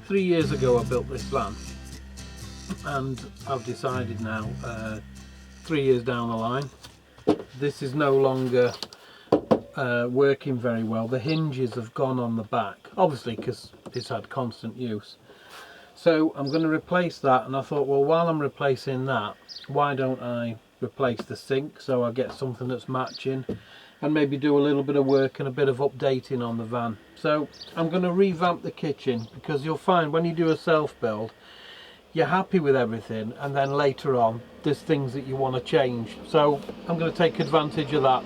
3 years ago I built this van, and I've decided now, 3 years down the line, this is no longer working very well. The hinges have gone on the back, obviously because it's had constant use. So I'm going to replace that, and I thought, well, while I'm replacing that, why don't I replace the sink so I get something that's matching, and maybe do a little bit of work and a bit of updating on the van. So I'm going to revamp the kitchen, because you'll find when you do a self-build, you're happy with everything, and then later on there's things that you want to change. So I'm going to take advantage of that,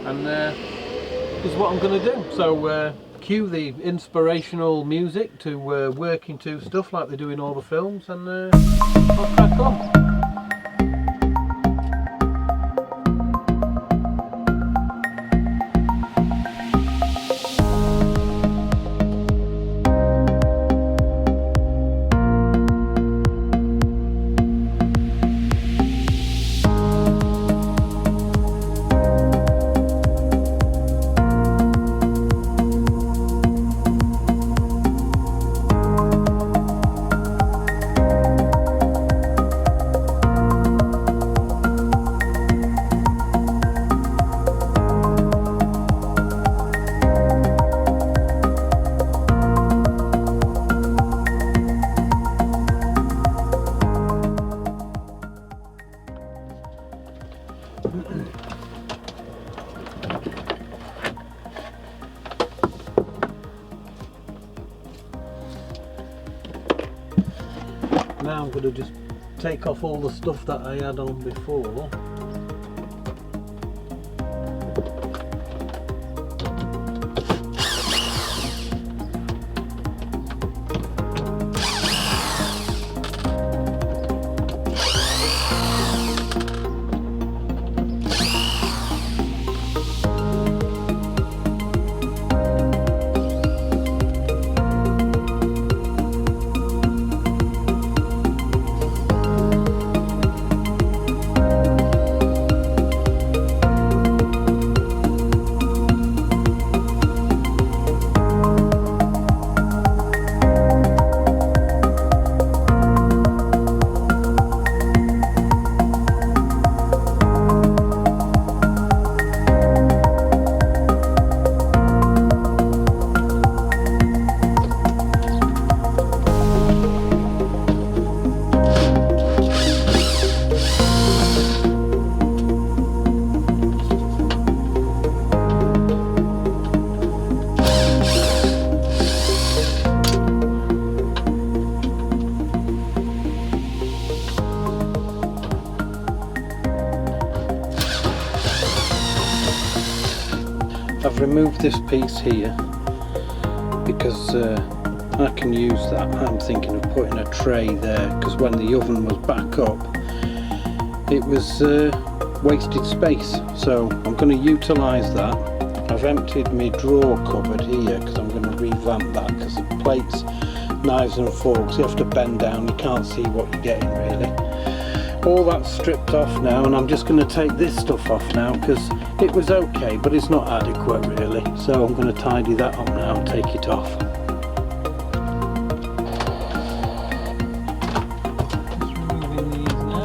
and this is what I'm going to do. So cue the inspirational music to work into stuff like they do in all the films, and I'll crack on. Now I'm going to just take off all the stuff that I had on before. I've removed this piece here because I can use that. I'm thinking of putting a tray there, because when the oven was back up it was wasted space, so I'm going to utilise that. I've emptied my drawer cupboard here because I'm going to revamp that, because the plates, knives and forks, you have to bend down, you can't see what you're getting really. All that's stripped off now, and I'm just going to take this stuff off now because it was okay, but it's not adequate really. So I'm going to tidy that up now and take it off. Just removing these now.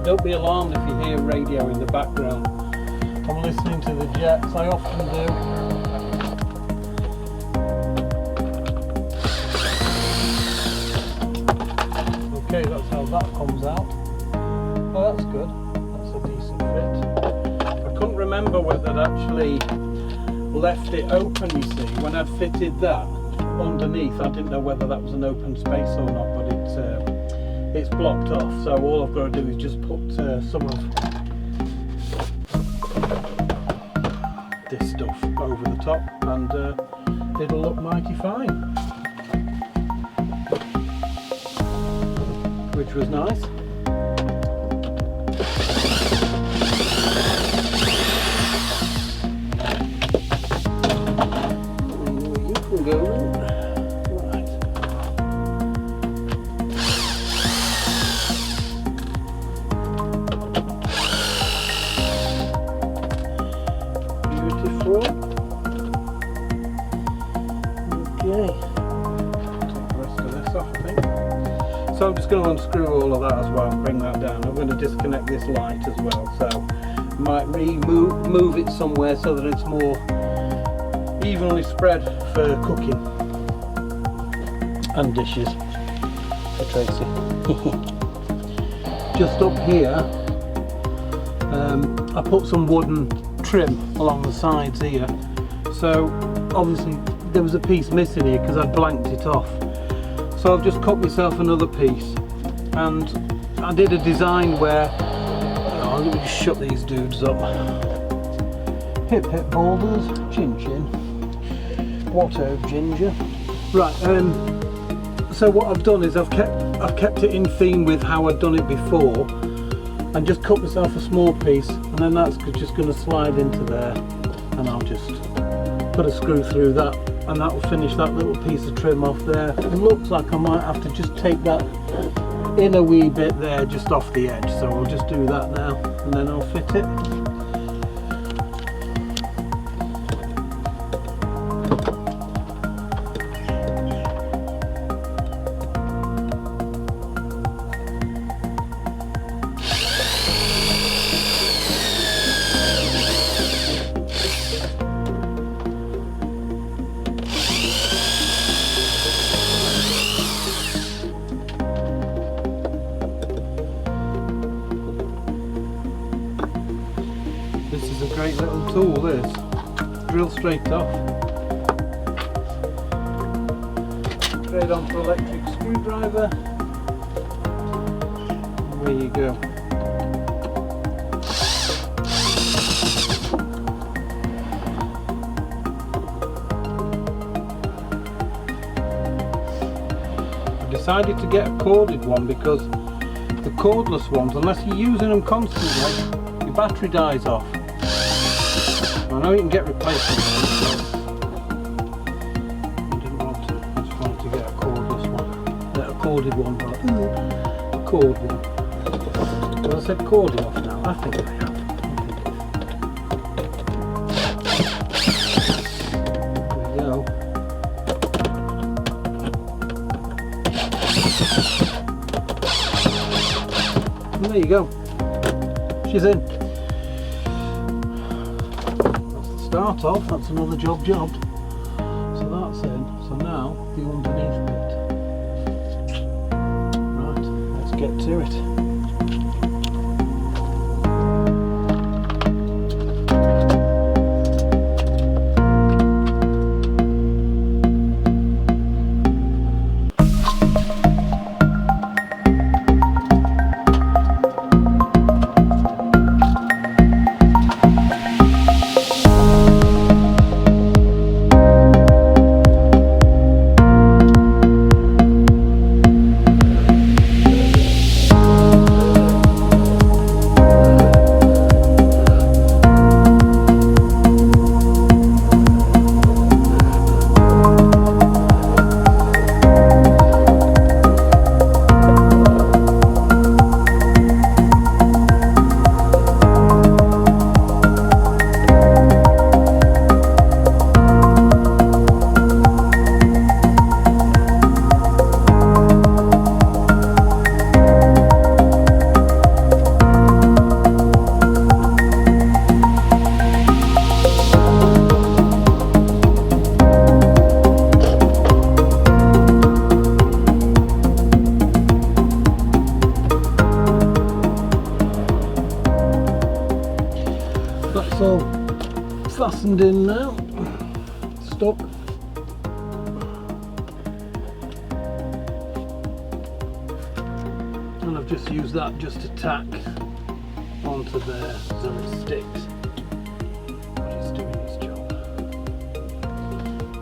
Don't be alarmed if you hear radio in the background. I'm listening to the jets, I often do. Okay, that's how that comes out. Oh, that's good. That's a decent fit. I couldn't remember whether I'd actually left it open, you see. When I'd fitted that underneath, I didn't know whether that was an open space or not, but it's blocked off. So all I've got to do is just put some of this stuff over the top, and it'll look mighty fine. Which was nice. You can go in. Right. Beautiful. going to unscrew all of that as well and bring that down. I'm going to disconnect this light as well, so might move it somewhere so that it's more evenly spread for cooking and dishes for Tracy. Just up here I put some wooden trim along the sides here, so obviously there was a piece missing here because I blanked it off, so I've just cut myself another piece, and I did a design where, let me just shut these dudes up. Hip hip boulders, chin chin, what a ginger. Right, so what I've done is I've kept it in theme with how I've done it before, and just cut myself a small piece, and then that's just going to slide into there, and I'll just put a screw through that, and that will finish that little piece of trim off there. It looks like I might have to just take that inner wee bit there just off the edge, so I'll just do that now, and then I'll fit it. This is a great little tool, this. Drill straight off. Straight onto electric screwdriver. And there you go. I decided to get a corded one because the cordless ones, unless you're using them constantly, your battery dies off. I know you can get replacements, but I didn't want to. I just wanted to get a cordless one. A corded one, but a cord one. Well, I said corded off now. I think I have. There we go. And there you go. She's in. Start off, that's another job. So that's in. So now the underneath bit. Right, let's get to it. That's all fastened in now, stuck. And I've just used that just to tack onto there so it sticks. But it's doing its job.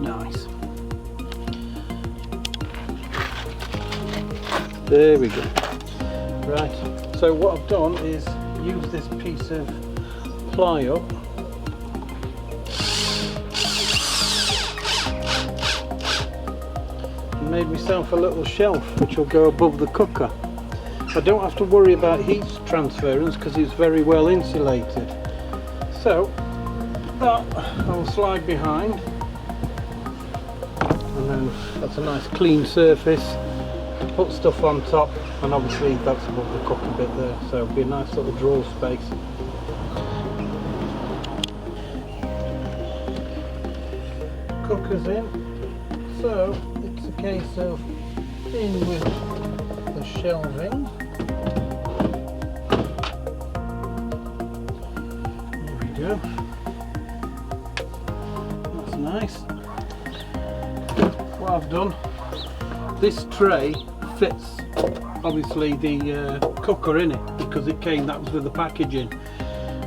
Nice. There we go. Right, so what I've done is use this piece of ply up and made myself a little shelf which will go above the cooker. I don't have to worry about heat transference because it's very well insulated. So that I'll slide behind, and then that's a nice clean surface put stuff on top, and obviously that's above the cooker bit there, so it'll be a nice little drawer space. Cooker's in, so it's a case of in with the shelving. There we go. That's nice. What I've done, this tray fits obviously the cooker in it because that was with the packaging.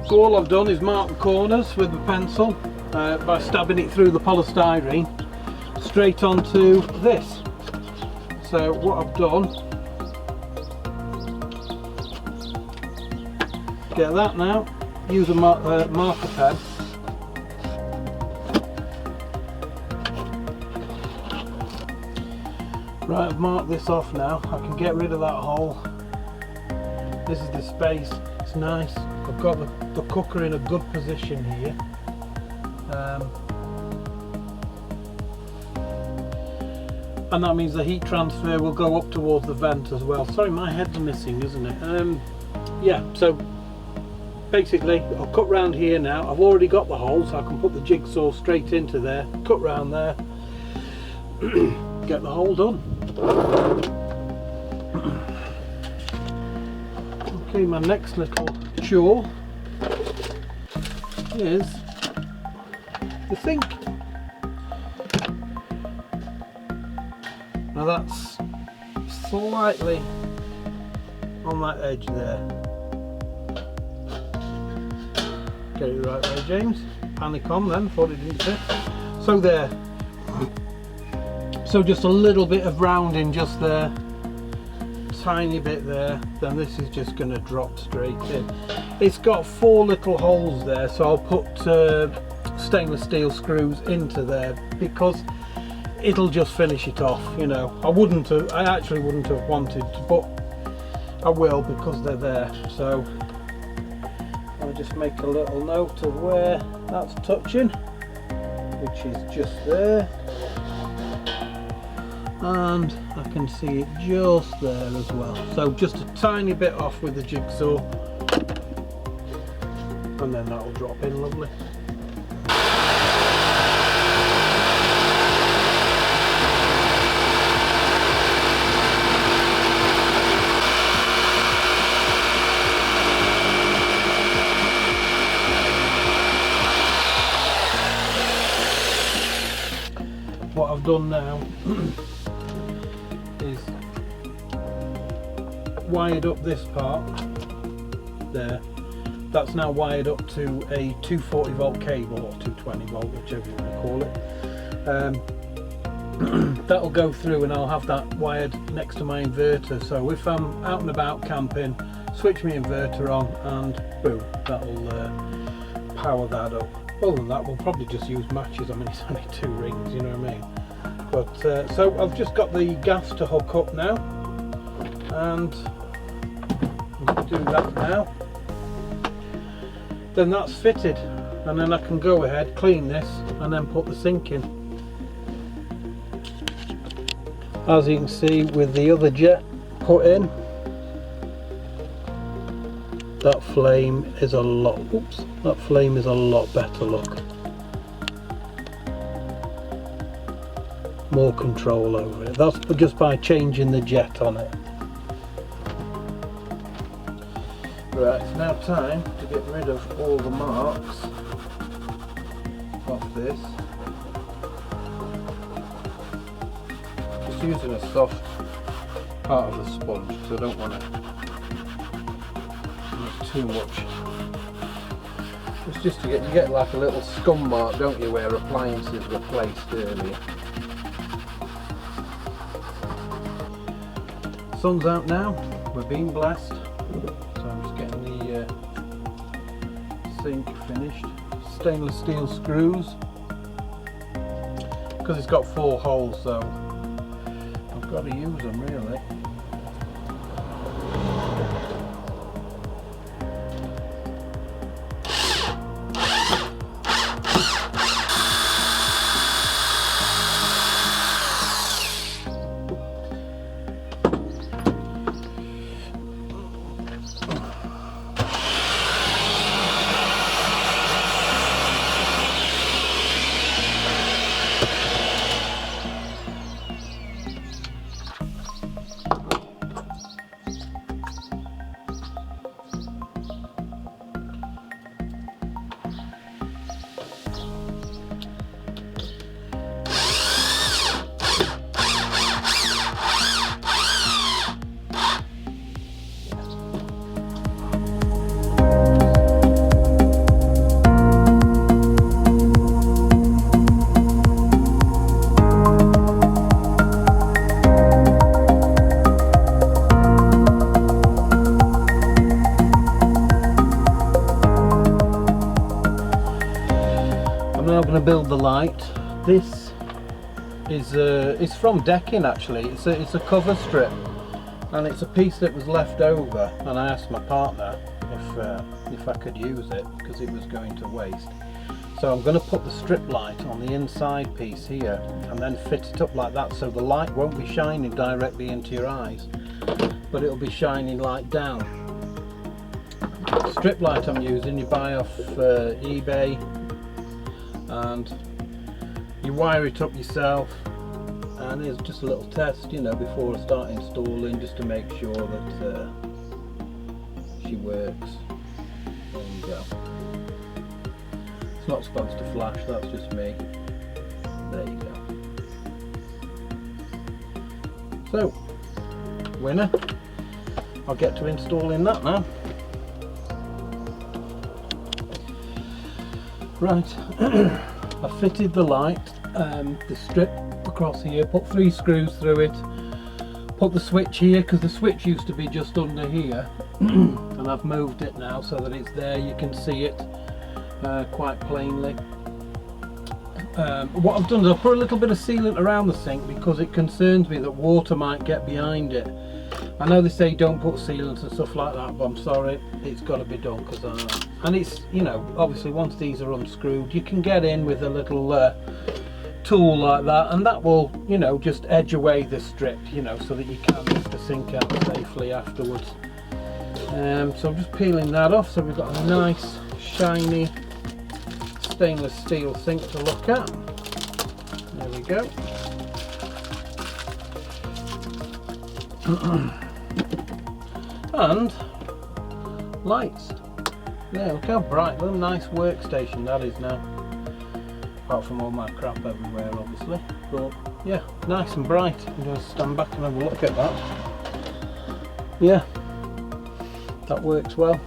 So all I've done is mark the corners with a pencil by stabbing it through the polystyrene straight onto this. So what I've done, get that now, use a marker pen. Right, I've marked this off now. I can get rid of that hole. This is the space. It's nice. I've got the cooker in a good position here. And that means the heat transfer will go up towards the vent as well. Sorry, my head's missing, isn't it? Yeah, so basically I'll cut round here now. I've already got the hole, so I can put the jigsaw straight into there, cut round there, get the hole done. Okay, my next little chore is the sink. Now that's slightly on that edge there. Get it the right way, James. Panic on then, thought it didn't fit. So there. So just a little bit of rounding just there. Tiny bit there. Then this is just going to drop straight in. It's got 4 little holes there, so I'll put stainless steel screws into there because it'll just finish it off, you know. I actually wouldn't have wanted to, but I will because they're there. So I'll just make a little note of where that's touching, which is just there, and I can see it just there as well. So just a tiny bit off with the jigsaw, and then that'll drop in lovely. What I've done now is wired up this part there. That's now wired up to a 240 volt cable, or 220 volt, whichever you want to call it. That'll go through and I'll have that wired next to my inverter, so if I'm out and about camping, switch my inverter on and boom, that'll power that up. Other than that, we'll probably just use matches. I mean, it's only 2 rings, you know what I mean? But so I've just got the gas to hook up now, and I'm going to do that now. Then that's fitted, and then I can go ahead, clean this, and then put the sink in. As you can see, with the other jet put in, that flame is a lot. Oops, that flame is a lot better. Look, more control over it. That's just by changing the jet on it. Right, it's now time to get rid of all the marks off this. Just using a soft part of the sponge, because I don't want to too much. It's just to you get like a little scum mark, don't you, where appliances were placed earlier. Sun's out now, we're being blessed, so I'm just getting the sink finished. Stainless steel screws, because it's got 4 holes, so I've got to use them really. now going to build the light. This is it's from decking actually. It's a cover strip, and it's a piece that was left over, and I asked my partner if I could use it because it was going to waste. So I'm going to put the strip light on the inside piece here and then fit it up like that, so the light won't be shining directly into your eyes, but it'll be shining light down. Strip light I'm using, you buy off eBay, and you wire it up yourself, and it's just a little test, you know, before I start installing, just to make sure that she works. There you go. It's not supposed to flash, that's just me. There you go. So, winner. I'll get to installing that now. Right, I fitted the light, the strip across here, put 3 screws through it, put the switch here because the switch used to be just under here, and I've moved it now so that it's there, you can see it quite plainly. What I've done is I've put a little bit of sealant around the sink because it concerns me that water might get behind it. I know they say don't put sealant and stuff like that, but I'm sorry, it's got to be done because and it's, you know, obviously once these are unscrewed, you can get in with a little tool like that, and that will, you know, just edge away the strip, you know, so that you can lift the sink out safely afterwards. So I'm just peeling that off, so we've got a nice shiny stainless steel sink to look at. There we go. And lights. There, look how bright, what a nice workstation that is now. Apart from all my crap everywhere obviously, but yeah, nice and bright. I'm going to stand back and have a look at that. Yeah, that works well.